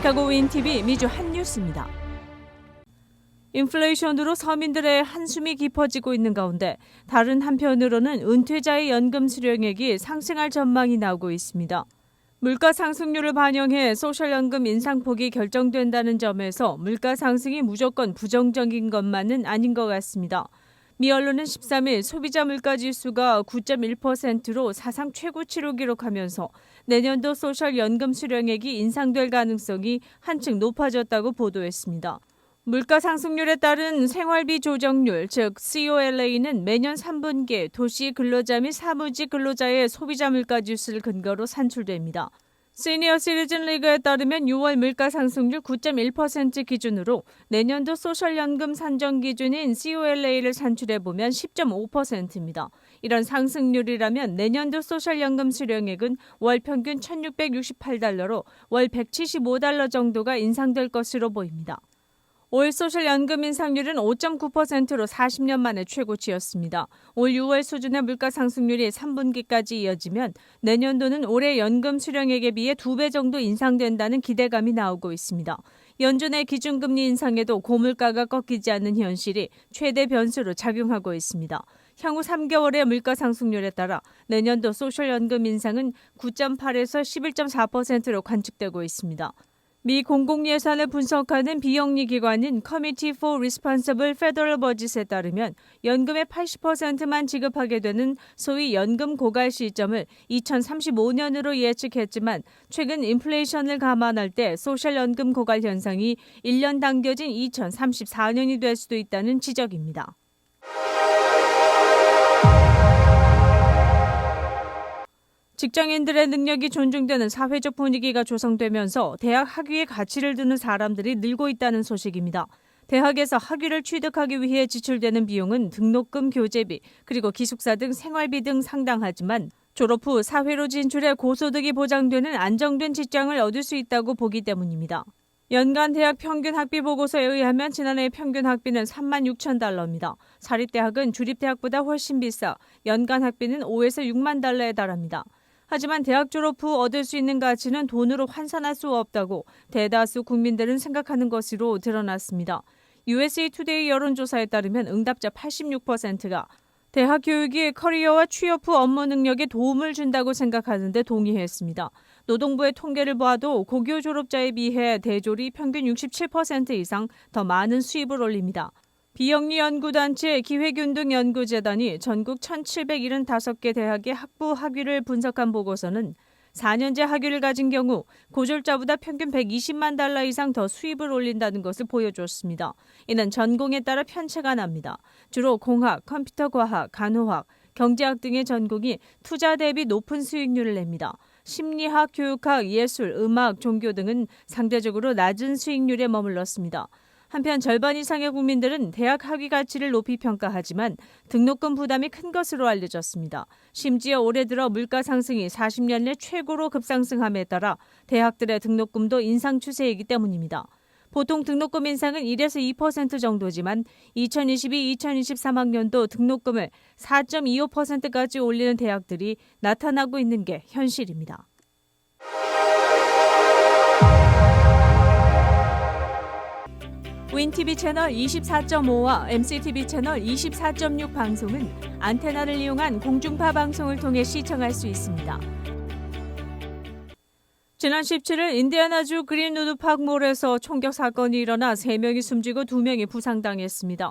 시카고 윈TV 미주 핫뉴스입니다. 인플레이션으로 서민들의 한숨이 깊어지고 있는 가운데 다른 한편으로는 은퇴자의 연금 수령액이 상승할 전망이 나오고 있습니다. 물가 상승률을 반영해 소셜연금 인상폭이 결정된다는 점에서 물가 상승이 무조건 부정적인 것만은 아닌 것 같습니다. 미 언론은 13일 소비자 물가지수가 9.1%로 사상 최고치로 기록하면서 내년도 소셜연금 수령액이 인상될 가능성이 한층 높아졌다고 보도했습니다. 물가 상승률에 따른 생활비 조정률, 즉 COLA는 매년 3분기 도시 근로자 및 사무직 근로자의 소비자 물가지수를 근거로 산출됩니다. 시니어 시리즌 리그에 따르면 6월 물가 상승률 9.1% 기준으로 내년도 소셜연금 산정 기준인 COLA를 산출해보면 10.5%입니다. 이런 상승률이라면 내년도 소셜연금 수령액은 월 평균 $1,668로 월 $175 정도가 인상될 것으로 보입니다. 올 소셜연금 인상률은 5.9%로 40년 만에 최고치였습니다. 올 6월 수준의 물가 상승률이 3분기까지 이어지면 내년도는 올해 연금 수령액에 비해 2배 정도 인상된다는 기대감이 나오고 있습니다. 연준의 기준금리 인상에도 고물가가 꺾이지 않는 현실이 최대 변수로 작용하고 있습니다. 향후 3개월의 물가 상승률에 따라 내년도 소셜연금 인상은 9.8에서 11.4%로 관측되고 있습니다. 미 공공예산을 분석하는 비영리 기관인 Committee for Responsible Federal Budget에 따르면 연금의 80%만 지급하게 되는 소위 연금 고갈 시점을 2035년으로 예측했지만 최근 인플레이션을 감안할 때 소셜연금 고갈 현상이 1년 당겨진 2034년이 될 수도 있다는 지적입니다. 직장인들의 능력이 존중되는 사회적 분위기가 조성되면서 대학 학위에 가치를 두는 사람들이 늘고 있다는 소식입니다. 대학에서 학위를 취득하기 위해 지출되는 비용은 등록금, 교재비, 그리고 기숙사 등 생활비 등 상당하지만 졸업 후 사회로 진출해 고소득이 보장되는 안정된 직장을 얻을 수 있다고 보기 때문입니다. 연간 대학 평균 학비 보고서에 의하면 지난해 평균 학비는 $36,000입니다. 사립대학은 주립대학보다 훨씬 비싸 연간 학비는 $5에서 $60,000에 달합니다. 하지만 대학 졸업 후 얻을 수 있는 가치는 돈으로 환산할 수 없다고 대다수 국민들은 생각하는 것으로 드러났습니다. USA 투데이 여론조사에 따르면 응답자 86%가 대학 교육이 커리어와 취업 후 업무 능력에 도움을 준다고 생각하는데 동의했습니다. 노동부의 통계를 봐도 고교 졸업자에 비해 대졸이 평균 67% 이상 더 많은 수입을 올립니다. 비영리 연구단체 기획운동연구재단이 전국 1,775개 대학의 학부 학위를 분석한 보고서는 4년제 학위를 가진 경우 고졸자보다 평균 $120만 이상 더 수입을 올린다는 것을 보여줬습니다. 이는 전공에 따라 편차가 납니다. 주로 공학, 컴퓨터과학, 간호학, 경제학 등의 전공이 투자 대비 높은 수익률을 냅니다. 심리학, 교육학, 예술, 음악, 종교 등은 상대적으로 낮은 수익률에 머물렀습니다. 한편 절반 이상의 국민들은 대학 학위 가치를 높이 평가하지만 등록금 부담이 큰 것으로 알려졌습니다. 심지어 올해 들어 물가 상승이 40년 내 최고로 급상승함에 따라 대학들의 등록금도 인상 추세이기 때문입니다. 보통 등록금 인상은 1에서 2% 정도지만 2022-2023학년도 등록금을 4.25%까지 올리는 대학들이 나타나고 있는 게 현실입니다. 윈TV 채널 24.5와 MCTV 채널 24.6 방송은 안테나를 이용한 공중파 방송을 통해 시청할 수 있습니다. 지난 17일 인디애나주 그린우드 파크몰에서 총격 사건이 일어나 3명이 숨지고 2명이 부상당했습니다.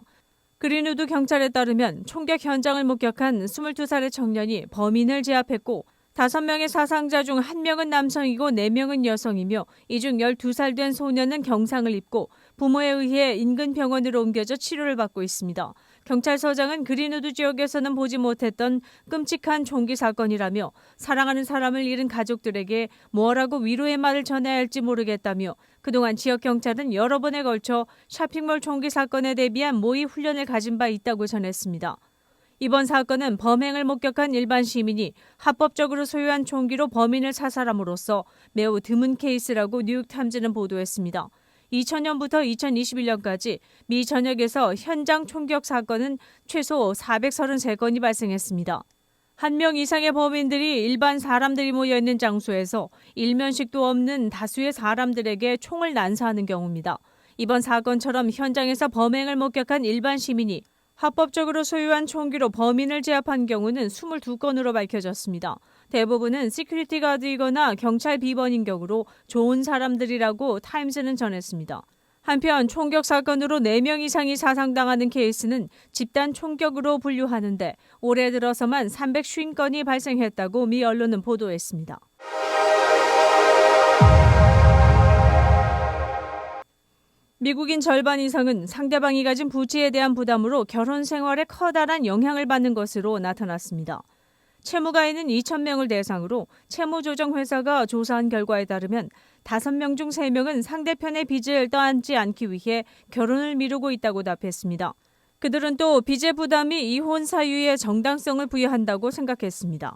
그린우드 경찰에 따르면 총격 현장을 목격한 22살의 청년이 범인을 제압했고 5명의 사상자 중 1명은 남성이고 4명은 여성이며 이 중 12살 된 소년은 경상을 입고 부모에 의해 인근 병원으로 옮겨져 치료를 받고 있습니다. 경찰서장은 그린우드 지역에서는 보지 못했던 끔찍한 총기 사건이라며 사랑하는 사람을 잃은 가족들에게 뭐라고 위로의 말을 전해야 할지 모르겠다며 그동안 지역 경찰은 여러 번에 걸쳐 쇼핑몰 총기 사건에 대비한 모의 훈련을 가진 바 있다고 전했습니다. 이번 사건은 범행을 목격한 일반 시민이 합법적으로 소유한 총기로 범인을 사살함으로써 매우 드문 케이스라고 뉴욕타임즈는 보도했습니다. 2000년부터 2021년까지 미 전역에서 현장 총격 사건은 최소 433건이 발생했습니다. 1명 이상의 범인들이 일반 사람들이 모여있는 장소에서 일면식도 없는 다수의 사람들에게 총을 난사하는 경우입니다. 이번 사건처럼 현장에서 범행을 목격한 일반 시민이 합법적으로 소유한 총기로 범인을 제압한 경우는 22건으로 밝혀졌습니다. 대부분은 시큐리티 가드이거나 경찰 비번인 경우로 좋은 사람들이라고 타임즈는 전했습니다. 한편 총격 사건으로 4명 이상이 사상당하는 케이스는 집단 총격으로 분류하는데 올해 들어서만 350건이 발생했다고 미 언론은 보도했습니다. 미국인 절반 이상은 상대방이 가진 부채에 대한 부담으로 결혼 생활에 커다란 영향을 받는 것으로 나타났습니다. 채무가인은 2,000명을 대상으로 채무조정회사가 조사한 결과에 따르면 5명 중 3명은 상대편의 빚을 떠안지 않기 위해 결혼을 미루고 있다고 답했습니다. 그들은 또 빚의 부담이 이혼 사유에 정당성을 부여한다고 생각했습니다.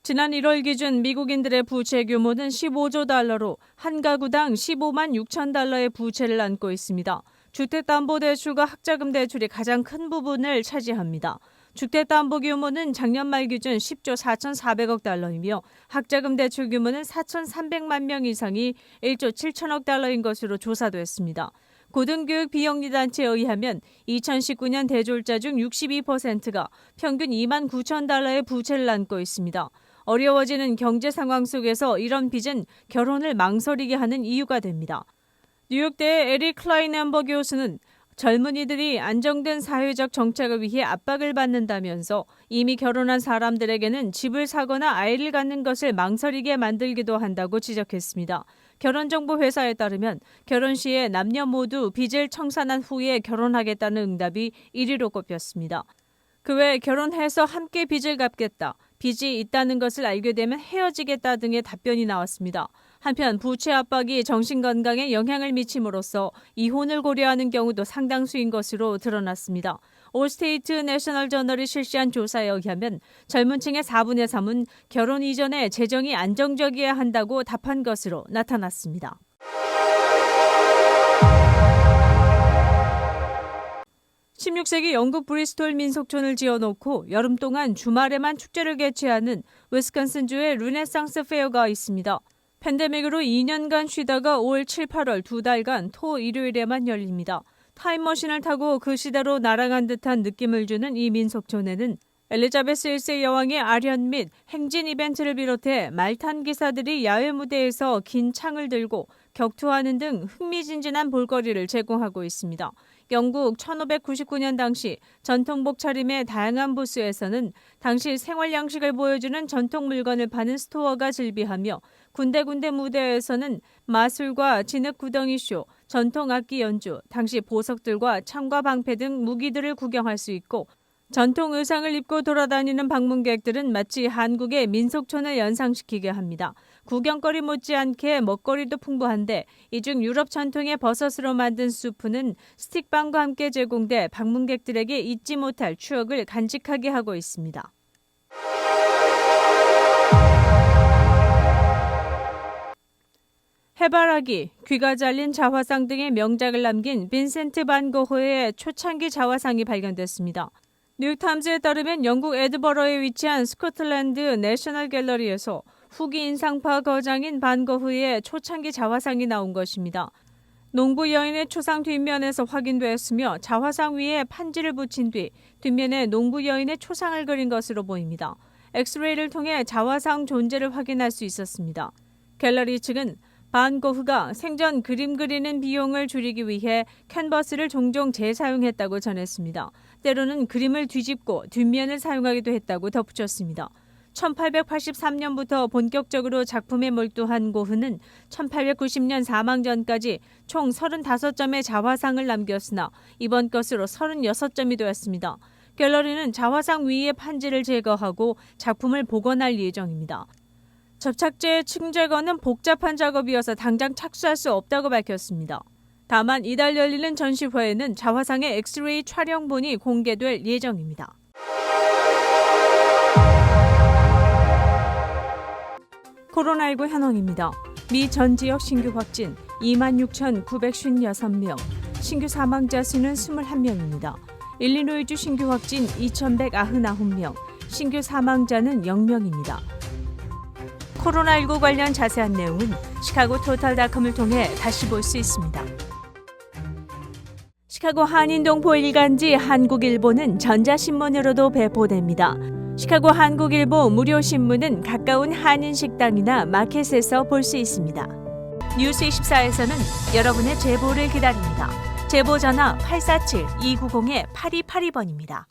지난 1월 기준 미국인들의 부채 규모는 15조 달러로 한 가구당 15만 6천 달러의 부채를 안고 있습니다. 주택담보대출과 학자금 대출이 가장 큰 부분을 차지합니다. 주택담보 규모는 작년 말 기준 10조 4,400억 달러이며 학자금 대출 규모는 4,300만 명 이상이 1조 7천억 달러인 것으로 조사됐습니다. 고등교육 비영리 단체에 의하면 2019년 대졸자 중 62%가 평균 2만 9천 달러의 부채를 안고 있습니다. 어려워지는 경제 상황 속에서 이런 빚은 결혼을 망설이게 하는 이유가 됩니다. 뉴욕대의 에릭 클라인햄버 교수는 젊은이들이 안정된 사회적 정착을 위해 압박을 받는다면서 이미 결혼한 사람들에게는 집을 사거나 아이를 갖는 것을 망설이게 만들기도 한다고 지적했습니다. 결혼정보회사에 따르면 결혼 시에 남녀 모두 빚을 청산한 후에 결혼하겠다는 응답이 1위로 꼽혔습니다. 그 외 결혼해서 함께 빚을 갚겠다, 빚이 있다는 것을 알게 되면 헤어지겠다 등의 답변이 나왔습니다. 한편 부채 압박이 정신건강에 영향을 미침으로써 이혼을 고려하는 경우도 상당수인 것으로 드러났습니다. 올스테이트 내셔널 저널이 실시한 조사에 의하면 젊은 층의 4분의 3은 결혼 이전에 재정이 안정적이어야 한다고 답한 것으로 나타났습니다. (16세기) 영국 브리스톨 민속촌을 지어놓고 여름 동안 주말에만 축제를 개최하는 위스콘신주의 르네상스 페어가 있습니다. 팬데믹으로 2년간 쉬다가 5월, 7, 8월 2달간 토, 일요일에만 열립니다. 타임머신을 타고 그 시대로 날아간 듯한 느낌을 주는 이 민속촌에는 엘리자베스 1세 여왕의 아련 및 행진 이벤트를 비롯해 말탄 기사들이 야외 무대에서 긴 창을 들고 격투하는 등 흥미진진한 볼거리를 제공하고 있습니다. 영국 1599년 당시 전통복 차림의 다양한 부스에서는 당시 생활 양식을 보여주는 전통 물건을 파는 스토어가 즐비하며 군데군데 무대에서는 마술과 진흙 구덩이 쇼, 전통 악기 연주, 당시 보석들과 창과 방패 등 무기들을 구경할 수 있고 전통 의상을 입고 돌아다니는 방문객들은 마치 한국의 민속촌을 연상시키게 합니다. 구경거리 못지않게 먹거리도 풍부한데 이 중 유럽 전통의 버섯으로 만든 수프는 스틱빵과 함께 제공돼 방문객들에게 잊지 못할 추억을 간직하게 하고 있습니다. 해바라기, 귀가 잘린 자화상 등의 명작을 남긴 빈센트 반 고흐의 초창기 자화상이 발견됐습니다. 뉴욕타임즈에 따르면 영국 에드버러에 위치한 스코틀랜드 내셔널 갤러리에서 후기 인상파 거장인 반 고흐의 초창기 자화상이 나온 것입니다. 농부 여인의 초상 뒷면에서 확인되었으며 자화상 위에 판지를 붙인 뒤 뒷면에 농부 여인의 초상을 그린 것으로 보입니다. 엑스레이를 통해 자화상 존재를 확인할 수 있었습니다. 갤러리 측은 반 고흐가 생전 그림 그리는 비용을 줄이기 위해 캔버스를 종종 재사용했다고 전했습니다. 때로는 그림을 뒤집고 뒷면을 사용하기도 했다고 덧붙였습니다. 1883년부터 본격적으로 작품에 몰두한 고흐는 1890년 사망 전까지 총 35점의 자화상을 남겼으나 이번 것으로 36점이 되었습니다. 갤러리는 자화상 위의 판지를 제거하고 작품을 복원할 예정입니다. 접착제 층제거는 복잡한 작업이어서 당장 착수할 수 없다고 밝혔습니다. 다만 이달 열리는 전시회에는 자화상의 엑스레이 촬영본이 공개될 예정입니다. 코로나19 현황입니다. 미 전 지역 신규 확진 26,956명, 신규 사망자 수는 21명입니다. 일리노이주 신규 확진 2,199명, 신규 사망자는 0명입니다. 코로나19 관련 자세한 내용은 시카고 토탈닷컴을 통해 다시 볼 수 있습니다. 시카고 한인동포 일간지 한국일보는 전자신문으로도 배포됩니다. 시카고 한국일보 무료신문은 가까운 한인식당이나 마켓에서 볼 수 있습니다. 뉴스24에서는 여러분의 제보를 기다립니다. 제보 전화 847-290-8282번입니다.